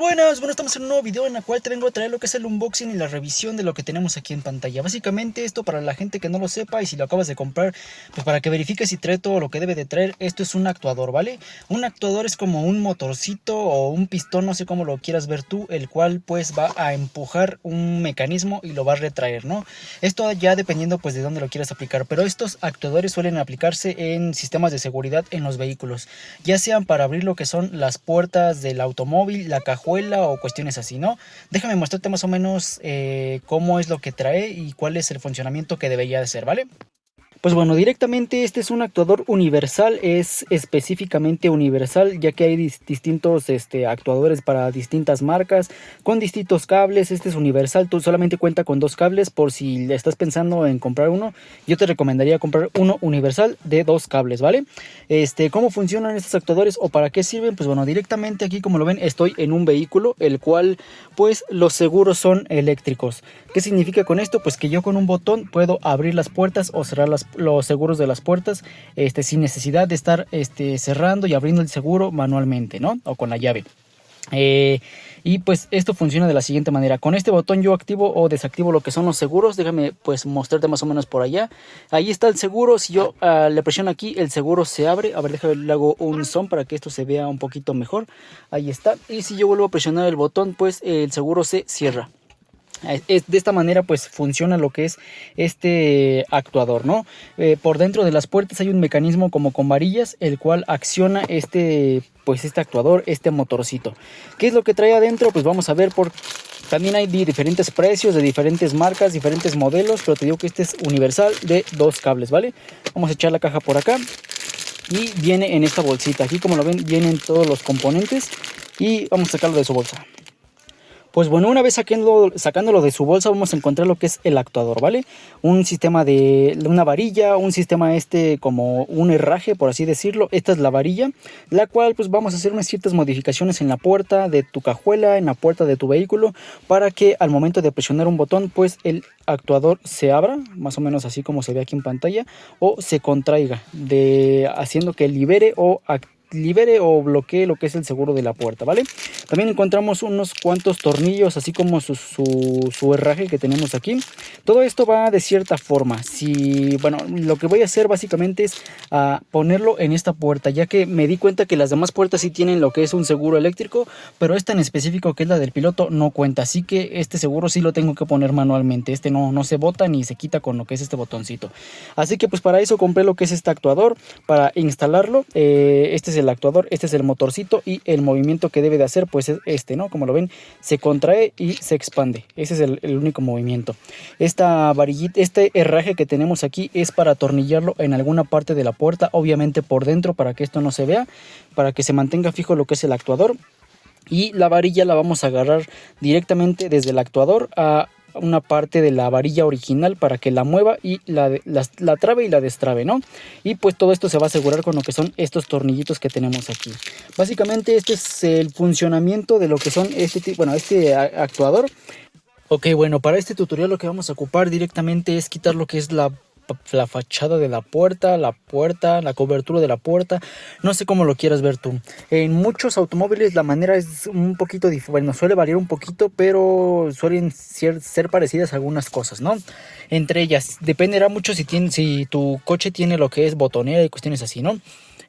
Buenas, estamos en un nuevo video en el cual te vengo a traer lo que es el unboxing y la revisión de lo que tenemos aquí en pantalla. Básicamente esto, para la gente que no lo sepa y si lo acabas de comprar, pues para que verifiques si trae todo lo que debe de traer. Esto es un actuador, ¿vale? Un actuador es como un motorcito o un pistón, no sé cómo lo quieras ver tú, el cual pues va a empujar un mecanismo y lo va a retraer, ¿no? Esto ya dependiendo pues de dónde lo quieras aplicar, pero estos actuadores suelen aplicarse en sistemas de seguridad en los vehículos, ya sean para abrir lo que son las puertas del automóvil, la cajuela o cuestiones así, ¿no? Déjame mostrarte más o menos cómo es lo que trae y cuál es el funcionamiento que debería de ser, ¿vale? Pues bueno, directamente este es un actuador universal, es específicamente universal, ya que hay distintos actuadores para distintas marcas, con distintos cables. Este es universal, tú solamente cuenta con dos cables. Por si le estás pensando en comprar uno, yo te recomendaría comprar uno universal de dos cables, ¿vale? ¿Cómo funcionan estos actuadores o para qué sirven? Pues bueno, directamente aquí, como lo ven, estoy en un vehículo, el cual pues los seguros son eléctricos. ¿Qué significa con esto? Pues que yo con un botón puedo abrir las puertas o cerrar los seguros de las puertas sin necesidad de estar cerrando y abriendo el seguro manualmente, ¿no? O con la llave. Y pues esto funciona de la siguiente manera: con este botón yo activo o desactivo lo que son los seguros. Déjame pues mostrarte más o menos por allá. Ahí está el seguro. Si yo le presiono aquí, el seguro se abre. A ver, déjame, le hago un zoom para que esto se vea un poquito mejor. Ahí está. Y si yo vuelvo a presionar el botón, pues el seguro se cierra. De esta manera pues funciona lo que es este actuador, ¿no? Por dentro de las puertas hay un mecanismo como con varillas, el cual acciona este actuador, este motorcito. ¿Qué es lo que trae adentro? Pues vamos a ver. También hay diferentes precios de diferentes marcas, diferentes modelos, pero te digo que este es universal de dos cables, ¿vale? Vamos a echar la caja por acá y viene en esta bolsita. Aquí, como lo ven, vienen todos los componentes y vamos a sacarlo de su bolsa. Pues bueno, una vez sacándolo de su bolsa, vamos a encontrar lo que es el actuador, ¿vale? Un sistema de una varilla, un sistema como un herraje, por así decirlo. Esta es la varilla, la cual pues vamos a hacer unas ciertas modificaciones en la puerta de tu cajuela, en la puerta de tu vehículo, para que al momento de presionar un botón, pues el actuador se abra, más o menos así como se ve aquí en pantalla, o se contraiga, haciendo que libere o bloquee lo que es el seguro de la puerta, ¿vale? También encontramos unos cuantos tornillos, así como su herraje que tenemos aquí. Todo esto va de cierta forma. Bueno, lo que voy a hacer básicamente es ponerlo en esta puerta, ya que me di cuenta que las demás puertas sí tienen lo que es un seguro eléctrico, pero esta en específico, que es la del piloto, no cuenta. Así que este seguro sí lo tengo que poner manualmente. No se bota ni se quita con lo que es este botoncito. Así que pues para eso compré lo que es este actuador, para instalarlo. Este es el actuador, este es el motorcito, y el movimiento que debe de hacer pues es ¿no? Como lo ven, se contrae y se expande. Ese es el único movimiento. Esta varillita, este herraje que tenemos aquí, es para atornillarlo en alguna parte de la puerta, obviamente por dentro, para que esto no se vea, para que se mantenga fijo lo que es el actuador. Y la varilla la vamos a agarrar directamente desde el actuador a una parte de la varilla original, para que la mueva y la trabe y la destrabe, ¿no? Y pues todo esto se va a asegurar con lo que son estos tornillitos que tenemos aquí. Básicamente este es el funcionamiento de lo que son este actuador. Ok, bueno, para este tutorial lo que vamos a ocupar directamente es quitar lo que es la fachada de la puerta, la cobertura de la puerta, no sé cómo lo quieras ver tú. En muchos automóviles la manera es un poquito diferente, bueno, suele variar un poquito, pero suelen ser parecidas a algunas cosas, ¿no? Entre ellas, dependerá mucho si tu coche tiene lo que es botonera y cuestiones así, ¿no?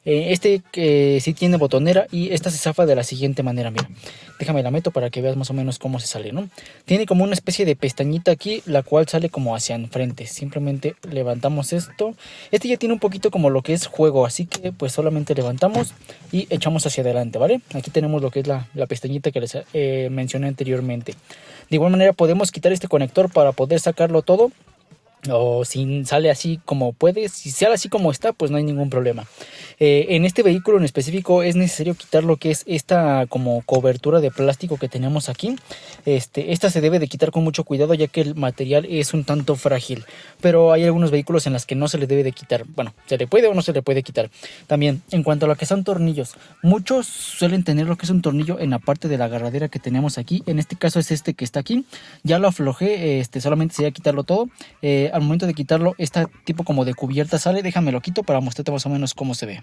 Sí tiene botonera, y esta se zafa de la siguiente manera, mira. Déjame la meto para que veas más o menos cómo se sale, ¿no? Tiene como una especie de pestañita aquí, la cual sale como hacia enfrente. Simplemente levantamos esto. Este ya tiene un poquito como lo que es juego, así que pues solamente levantamos y echamos hacia adelante, ¿vale? Aquí tenemos lo que es la pestañita que les mencioné anteriormente. De igual manera podemos quitar este conector para poder sacarlo todo. O si sale así como puede, si sale así como está, pues no hay ningún problema. En este vehículo en específico es necesario quitar lo que es esta como cobertura de plástico que tenemos aquí. Esta se debe de quitar con mucho cuidado, ya que el material es un tanto frágil, pero hay algunos vehículos en los que no se le debe de quitar. Bueno, se le puede o no se le puede quitar. También, en cuanto a lo que son tornillos, muchos suelen tener lo que es un tornillo en la parte de la agarradera que tenemos aquí. En este caso es este que está aquí. Ya lo aflojé, solamente sería quitarlo todo. Al momento de quitarlo, este tipo como de cubierta sale. Déjame lo quito para mostrarte más o menos cómo se ve.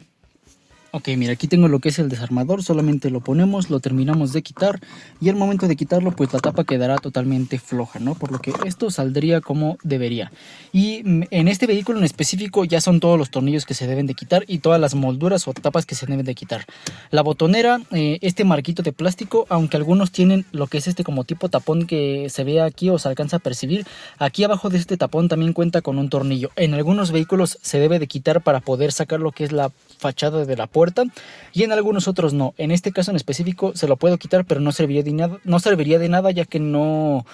Ok, mira, aquí tengo lo que es el desarmador, solamente lo ponemos, lo terminamos de quitar y al momento de quitarlo pues la tapa quedará totalmente floja, ¿no? Por lo que esto saldría como debería. Y en este vehículo en específico ya son todos los tornillos que se deben de quitar y todas las molduras o tapas que se deben de quitar. La botonera, este marquito de plástico, aunque algunos tienen lo que es este como tipo tapón que se ve aquí o se alcanza a percibir, aquí abajo de este tapón también cuenta con un tornillo. En algunos vehículos se debe de quitar para poder sacar lo que es la fachada de la puerta y en algunos otros no. En este caso en específico se lo puedo quitar, pero no serviría de nada ya que no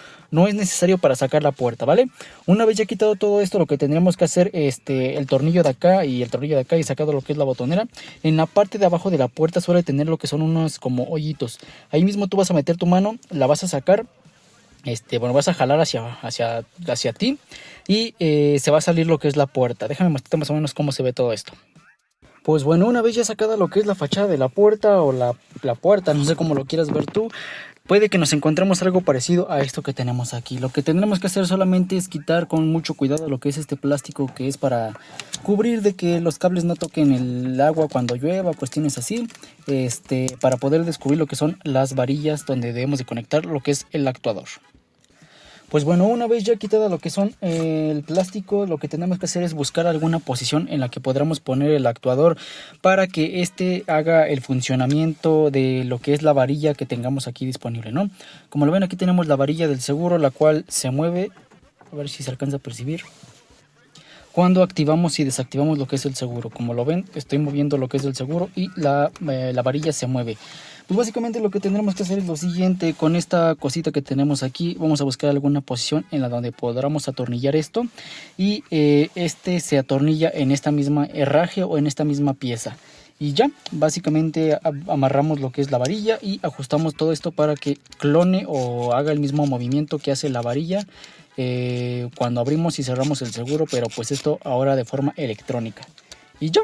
es necesario para sacar la puerta, ¿vale? Una vez ya quitado todo esto, lo que tendríamos que hacer, el tornillo de acá y el tornillo de acá y sacado lo que es la botonera, en la parte de abajo de la puerta suele tener lo que son unos como hoyitos. Ahí mismo tú vas a meter tu mano, la vas a sacar. Bueno, vas a jalar hacia ti y se va a salir lo que es la puerta. Déjame mostrarte más o menos cómo se ve todo esto. Pues bueno, una vez ya sacada lo que es la fachada de la puerta o la puerta, no sé cómo lo quieras ver tú, puede que nos encontremos algo parecido a esto que tenemos aquí. Lo que tendremos que hacer solamente es quitar con mucho cuidado lo que es este plástico que es para cubrir de que los cables no toquen el agua cuando llueva, cuestiones así, para poder descubrir lo que son las varillas donde debemos de conectar lo que es el actuador. Pues bueno, una vez ya quitada lo que son el plástico, lo que tenemos que hacer es buscar alguna posición en la que podamos poner el actuador para que haga el funcionamiento de lo que es la varilla que tengamos aquí disponible, ¿no? Como lo ven, aquí tenemos la varilla del seguro, la cual se mueve, a ver si se alcanza a percibir, cuando activamos y desactivamos lo que es el seguro. Como lo ven, estoy moviendo lo que es el seguro y la varilla se mueve. Pues básicamente lo que tendremos que hacer es lo siguiente. Con esta cosita que tenemos aquí vamos a buscar alguna posición en la donde podamos atornillar esto y se atornilla en esta misma herraje o en esta misma pieza. Y ya, básicamente amarramos lo que es la varilla y ajustamos todo esto para que clone o haga el mismo movimiento que hace la varilla cuando abrimos y cerramos el seguro, pero pues esto ahora de forma electrónica. Y ya.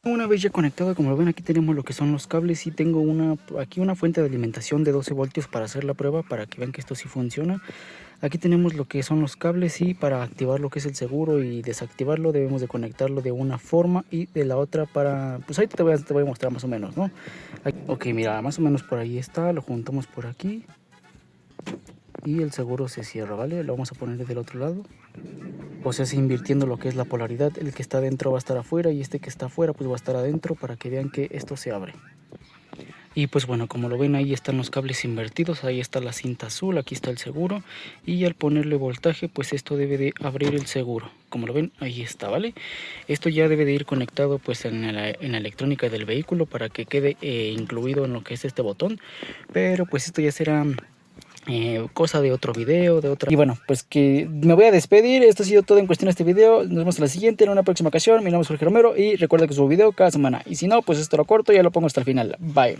Una vez ya conectado, como lo ven, aquí tenemos lo que son los cables y tengo aquí una fuente de alimentación de 12 voltios para hacer la prueba, para que vean que esto sí funciona. Aquí tenemos lo que son los cables y para activar lo que es el seguro y desactivarlo debemos de conectarlo de una forma y de la otra pues ahí te voy a mostrar más o menos, ¿no? Ok, mira, más o menos por ahí está, lo juntamos por aquí y el seguro se cierra, ¿vale? Lo vamos a poner del otro lado. O sea, invirtiendo lo que es la polaridad, el que está dentro va a estar afuera y este que está afuera pues va a estar adentro para que vean que esto se abre. Y pues bueno, como lo ven, ahí están los cables invertidos, ahí está la cinta azul, aquí está el seguro y al ponerle voltaje pues esto debe de abrir el seguro. Como lo ven, ahí está, ¿vale? Esto ya debe de ir conectado pues en la electrónica del vehículo para que quede incluido en lo que es este botón, pero pues esto ya será cosa de otro video, Y bueno, pues que me voy a despedir. Esto ha sido todo en cuestión de este video. Nos vemos en la siguiente, en una próxima ocasión. Mi nombre es Jorge Romero y recuerda que subo video cada semana. Y si no, pues esto lo corto y ya lo pongo hasta el final. Bye.